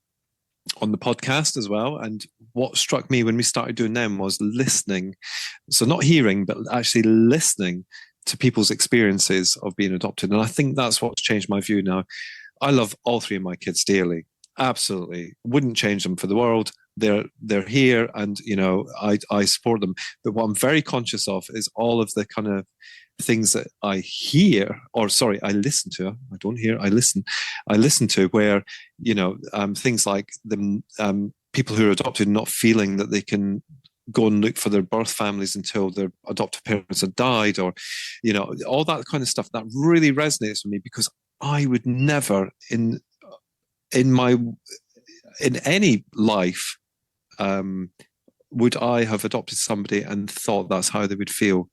on the podcast as well. And what struck me when we started doing them was listening. So not hearing, but actually listening to people's experiences of being adopted. And I think that's what's changed my view now. I love all three of my kids dearly. Absolutely. Wouldn't change them for the world. They're here, and I support them. But what I'm very conscious of is all of the kind of things that I hear, or sorry, I listen to. I don't hear, I listen. I listen to where, things like the people who are adopted not feeling that they can go and look for their birth families until their adoptive parents have died, or, all that kind of stuff. That really resonates with me, because I would never in any life would I have adopted somebody and thought that's how they would feel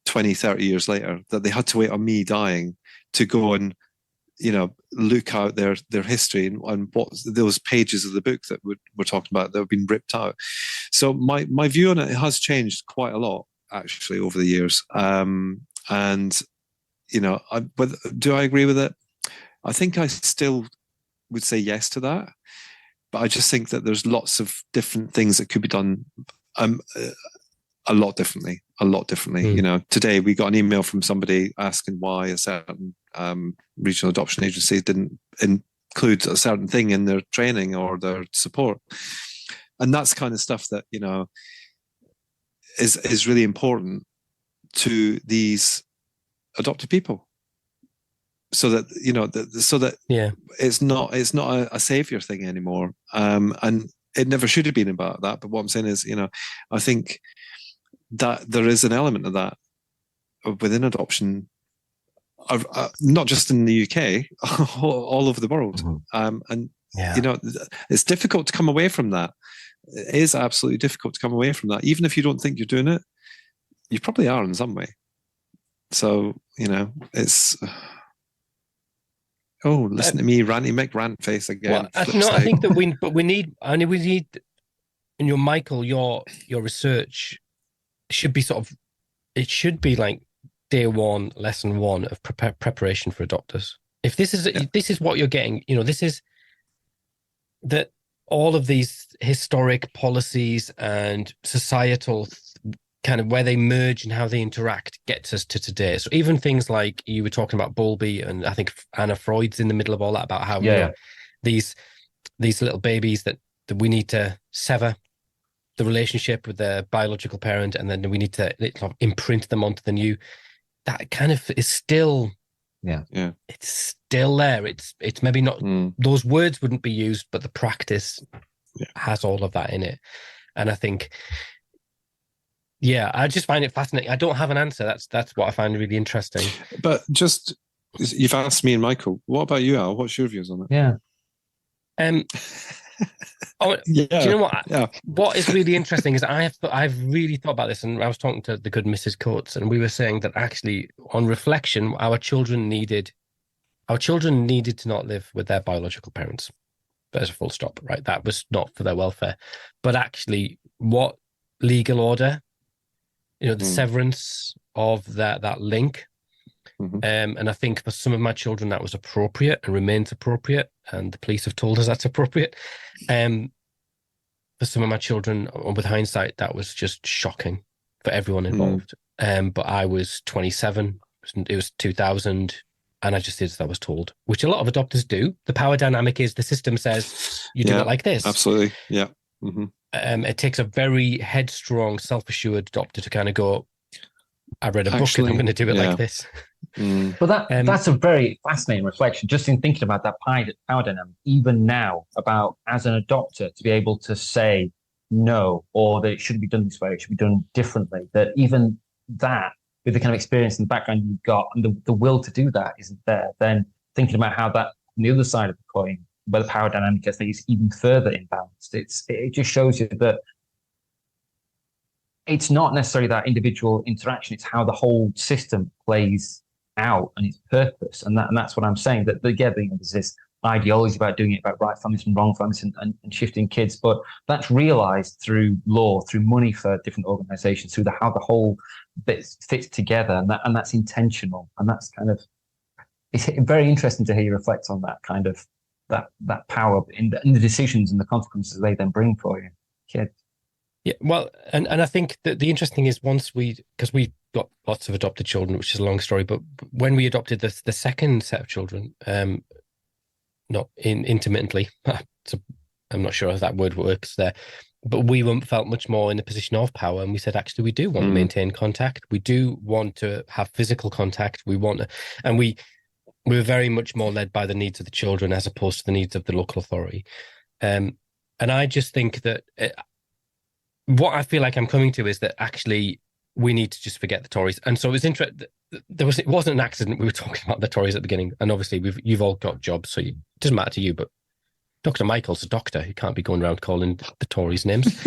20, 30 years later, that they had to wait on me dying to go and, look out their history and what those pages of the book that we're talking about that have been ripped out. So my view on it has changed quite a lot, actually, over the years. And, but do I agree with it? I think I still would say yes to that. But I just think that there's lots of different things that could be done a lot differently. Today we got an email from somebody asking why a certain regional adoption agency didn't include a certain thing in their training or their support. And that's kind of stuff that, is really important to these adopted people, so that it's not a savior thing anymore, and it never should have been about that. But what I'm saying is, I think that there is an element of that within adoption, not just in the UK, all over the world. And it's difficult to come away from that. It is absolutely difficult to come away from that. Even if you don't think you're doing it, you probably are in some way. So, it's... Oh, listen to me, Ranty Mick rant face again. Well, I think that we need, Michael, your research should be it should be like day one, lesson one of preparation for adopters. If this is what you're getting, this is that all of these historic policies and societal kind of where they merge and how they interact gets us to today. So even things like you were talking about Bowlby, and I think Anna Freud's in the middle of all that about how these little babies that we need to sever the relationship with their biological parent, and then we need to imprint them onto the new. That kind of is still, it's still there. It's maybe not those words wouldn't be used, but the practice has all of that in it. And I think, I just find it fascinating. I don't have an answer. That's what I find really interesting. But just, you've asked me and Michael. What about you, Al? What's your views on it? Yeah. Do you know what? What is really interesting is I've really thought about this, and I was talking to the good Mrs. Coates, and we were saying that actually, on reflection, our children needed to not live with their biological parents. There's a full stop, right? That was not for their welfare, but actually, what legal order? The severance of that link. And I think for some of my children that was appropriate and remains appropriate, and the police have told us that's appropriate. For some of my children, with hindsight, that was just shocking for everyone involved. But I was 27, it was 2000, and I just did as I was told, which a lot of adopters do. The power dynamic is the system says you do it like this. Absolutely, yeah. It takes a very headstrong, self-assured adopter to kind of go, I read a book and I'm going to do it like this. But that's a very fascinating reflection, just in thinking about that power dynamic, even now, about as an adopter to be able to say no, or that it shouldn't be done this way, it should be done differently. That even that, with the kind of experience and the background you've got and the will to do that isn't there, then thinking about how that, on the other side of the coin, where the power dynamic gets things even further imbalanced, it just shows you that it's not necessarily that individual interaction, it's how the whole system plays out and its purpose. And that's what I'm saying, that there's this ideology about doing it about right families and wrong families and shifting kids, but that's realized through law, through money for different organizations, through how the whole bit fits together, and that's intentional. And that's kind of, it's very interesting to hear you reflect on that kind of that power in the decisions and the consequences they then bring for you. Yeah, well, and I think that the interesting is because we got lots of adopted children, which is a long story, but when we adopted the second set of children, not intermittently, so I'm not sure if that word works there, but we felt much more in a position of power, and we said, actually, we do want to maintain contact. We do want to have physical contact. We want to, and we were very much more led by the needs of the children as opposed to the needs of the local authority. And I just think that what I feel like I'm coming to is that actually we need to just forget the Tories. And so it was interesting. It wasn't an accident we were talking about the Tories at the beginning. And obviously you've all got jobs, so it doesn't matter to you. But Dr. Michael's a doctor. He can't be going around calling the Tories names.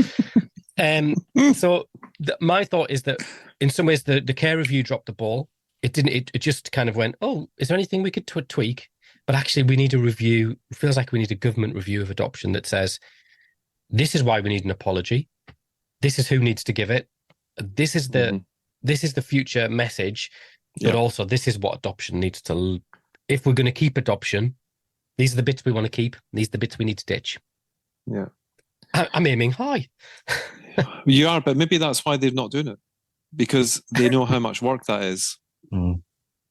So my thought is that in some ways the care review dropped the ball. It didn't. It just kind of went, oh, is there anything we could tweak? But actually, we need a review. It feels like we need a government review of adoption that says, this is why we need an apology. This is who needs to give it. This is the future message, but also this is what adoption needs to. If we're going to keep adoption, these are the bits we want to keep. These are the bits we need to ditch. Yeah, I'm aiming high. You are, but maybe that's why they're not doing it, because they know how much work that is. And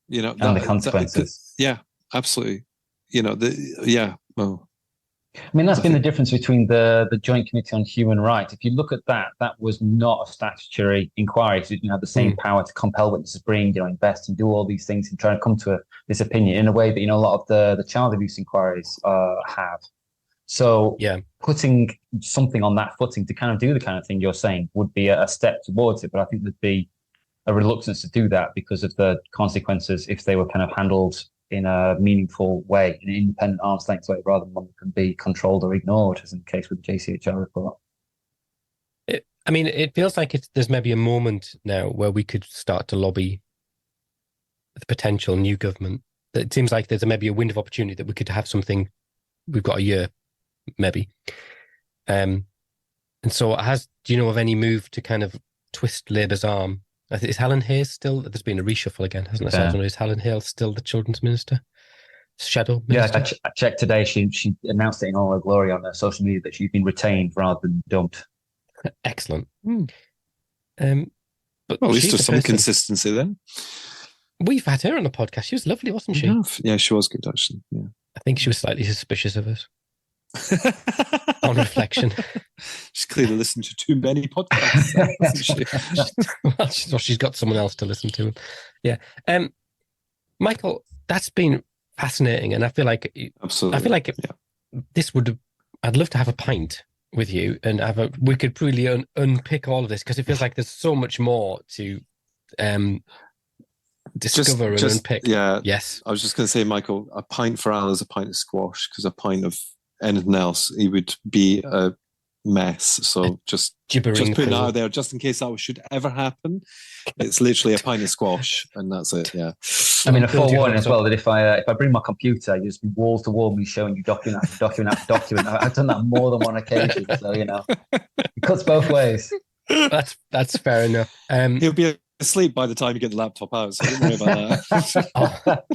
the consequences. Yeah, absolutely. Well, I mean, that's been the difference between the Joint Committee on Human Rights. If you look at that, that was not a statutory inquiry. So, have the same power to compel witnesses to bring, invest and do all these things and try to come to this opinion in a way that, a lot of the child abuse inquiries have. So putting something on that footing to kind of do the kind of thing you're saying would be a step towards it. But I think there'd be a reluctance to do that because of the consequences if they were kind of handled in a meaningful way, in an independent arm's length way, rather than one that can be controlled or ignored, as in the case with the JCHR report. It feels like there's maybe a moment now where we could start to lobby the potential new government. It seems like there's maybe a window of opportunity that we could have something. We've got a year, maybe. And so do you know of any move to kind of twist Labour's arm? Is Helen Hayes still? There's been a reshuffle again, hasn't it? Yeah. So is Helen Hayes still the children's minister? Shadow minister? Yeah, I checked today. She announced it in all her glory on her social media that she'd been retained rather than dumped. Excellent. But at least there's some consistency then. We've had her on the podcast. She was lovely, wasn't she? Yeah, she was good, actually. Yeah. I think she was slightly suspicious of us. On reflection. She's clearly listened to too many podcasts, hasn't she? Well, she's got someone else to listen to. Yeah. Michael, that's been fascinating. And I feel like this I'd love to have a pint with you and we could really unpick all of this because it feels like there's so much more to discover and unpick. Yeah. Yes. I was just going to say, Michael, a pint for Al is a pint of squash because a pint of anything else, he would be a mess. So just putting it out there, just in case that should ever happen. It's literally a pint of squash, and that's it. Yeah. A forewarning as well that if I bring my computer, you just be wall to wall me showing you document after document after document. I've done that more than one occasion, so it cuts both ways. That's fair enough. He'll be asleep by the time you get the laptop out, so don't worry about that.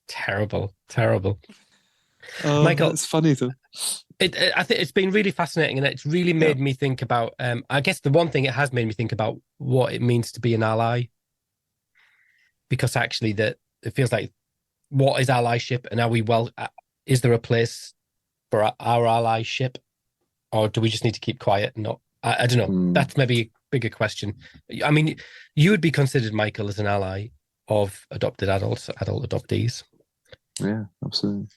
Terrible. Michael, it's funny though. I think it's been really fascinating, and it's really made me think about. I guess the one thing it has made me think about what it means to be an ally, because actually, it feels like what is allyship, and are we is there a place for our allyship, or do we just need to keep quiet? I don't know. That's maybe a bigger question. I mean, you would be considered, Michael, as an ally of adopted adult adoptees. Yeah, absolutely.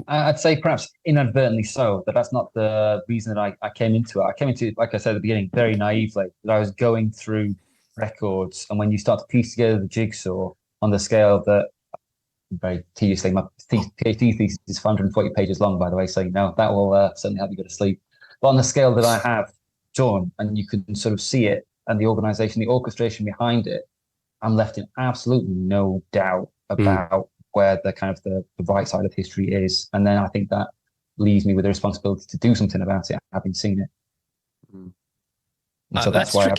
I'd say perhaps inadvertently so, but that's not the reason that I came into it. I came into it, like I said at the beginning, very naively, that I was going through records. And when you start to piece together the jigsaw on the scale that, very tediously, my PhD thesis is 540 pages long, by the way, so that will certainly help you go to sleep. But on the scale that I have done, and you can sort of see it, and the organization, the orchestration behind it, I'm left in absolutely no doubt about where the kind of the right side of history is. And then I think that leaves me with the responsibility to do something about it, having seen it. So that's why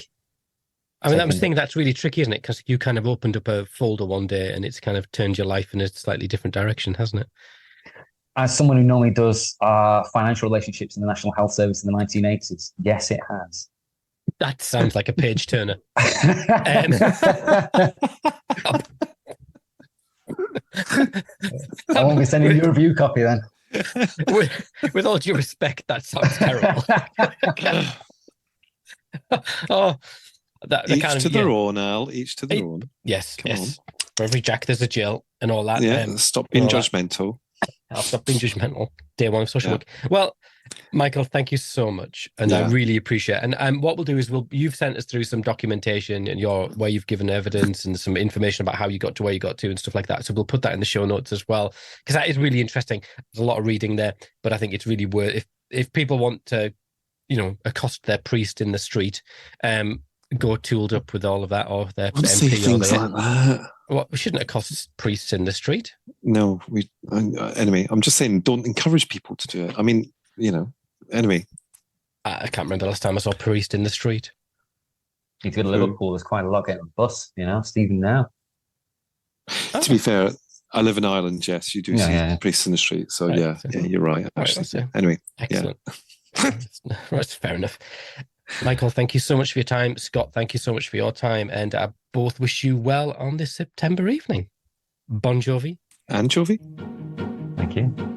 I was thinking that's really tricky, isn't it? Because you kind of opened up a folder one day and it's kind of turned your life in a slightly different direction, hasn't it? As someone who normally does financial relationships in the National Health Service in the 1980s, yes, it has. That sounds like a page turner. I won't be sending you a review copy then. With all due respect, that sounds terrible. Each to their own, Al. Each to their own. Yes, yes. For every Jack, there's a Jill, and all that. Yeah, stop being judgmental. I'll stop being judgmental. Day one of social work. Well, Michael, thank you so much, and I really appreciate it. And what we'll do is you've sent us through some documentation and where you've given evidence and some information about how you got to where you got to and stuff like that. So we'll put that in the show notes as well, because that is really interesting. There's a lot of reading there, but I think it's really worth if people want to, accost their priest in the street, go tooled up with all of that, or their MP things like that. Well, we shouldn't accost priests in the street. No, anyway, I'm just saying, don't encourage people to do it. I mean, anyway. I can't remember the last time I saw a priest in the street. If you go to Liverpool, there's quite a lot getting on the bus, Stephen now. To be fair, I live in Ireland, yes, you do see priests in the street. So, right, you're right, actually. Anyway. Excellent. That's fair enough. Michael, thank you so much for your time. Scott, thank you so much for your time. And I both wish you well on this September evening. Bon Jovi. Anchovy. Thank you.